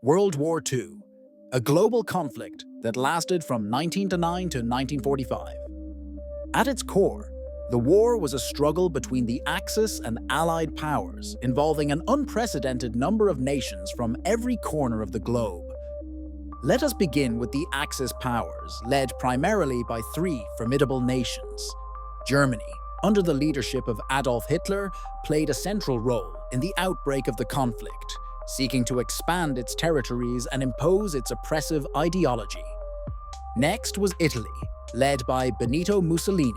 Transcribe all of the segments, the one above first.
World War II, a global conflict that lasted from 1909 to 1945. At its core, the war was a struggle between the Axis and Allied powers, involving an unprecedented number of nations from every corner of the globe. Let us begin with the Axis powers, led primarily by three formidable nations. Germany, under the leadership of Adolf Hitler, played a central role in the outbreak of the conflict, seeking to expand its territories and impose its oppressive ideology. Next was Italy, led by Benito Mussolini,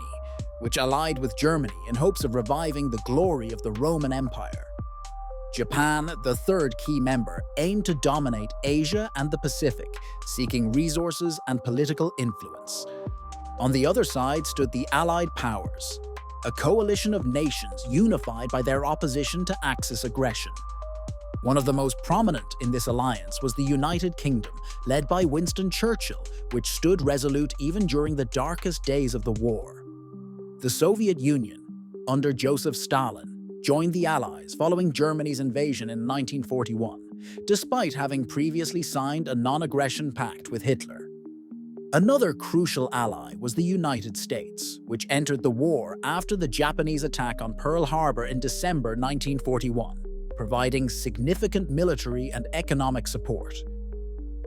which allied with Germany in hopes of reviving the glory of the Roman Empire. Japan, the third key member, aimed to dominate Asia and the Pacific, seeking resources and political influence. On the other side stood the Allied powers, a coalition of nations unified by their opposition to Axis aggression. One of the most prominent in this alliance was the United Kingdom, led by Winston Churchill, which stood resolute even during the darkest days of the war. The Soviet Union, under Joseph Stalin, joined the Allies following Germany's invasion in 1941, despite having previously signed a non-aggression pact with Hitler. Another crucial ally was the United States, which entered the war after the Japanese attack on Pearl Harbor in December 1941, providing significant military and economic support.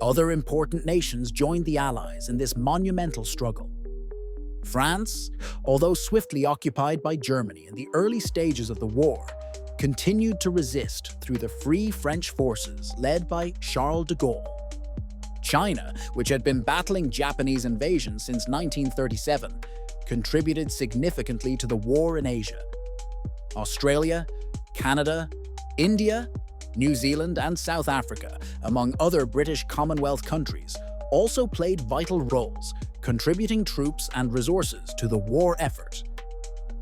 Other important nations joined the Allies in this monumental struggle. France, although swiftly occupied by Germany in the early stages of the war, continued to resist through the Free French forces led by Charles de Gaulle. China, which had been battling Japanese invasion since 1937, contributed significantly to the war in Asia. Australia, Canada, India, New Zealand, and South Africa, among other British Commonwealth countries, also played vital roles, contributing troops and resources to the war effort.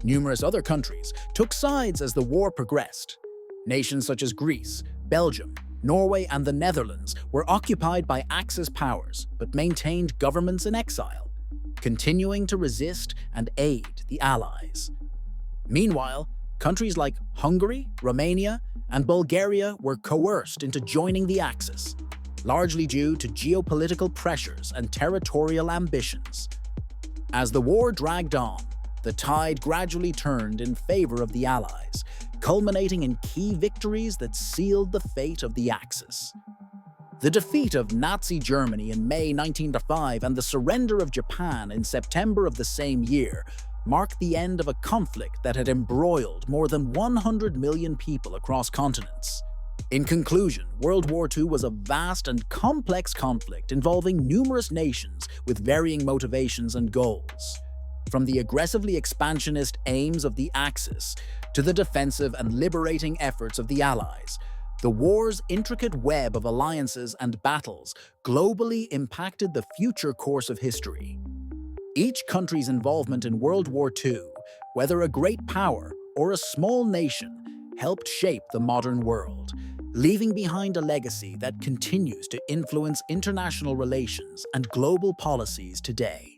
Numerous other countries took sides as the war progressed. Nations such as Greece, Belgium, Norway, and the Netherlands were occupied by Axis powers but maintained governments in exile, continuing to resist and aid the Allies. Meanwhile, countries like Hungary, Romania, and Bulgaria were coerced into joining the Axis, largely due to geopolitical pressures and territorial ambitions. As the war dragged on, the tide gradually turned in favor of the Allies, culminating in key victories that sealed the fate of the Axis. The defeat of Nazi Germany in May 1905 and the surrender of Japan in September of the same year marked the end of a conflict that had embroiled more than 100 million people across continents. In conclusion, World War II was a vast and complex conflict involving numerous nations with varying motivations and goals. From the aggressively expansionist aims of the Axis to the defensive and liberating efforts of the Allies, the war's intricate web of alliances and battles globally impacted the future course of history. Each country's involvement in World War II, whether a great power or a small nation, helped shape the modern world, leaving behind a legacy that continues to influence international relations and global policies today.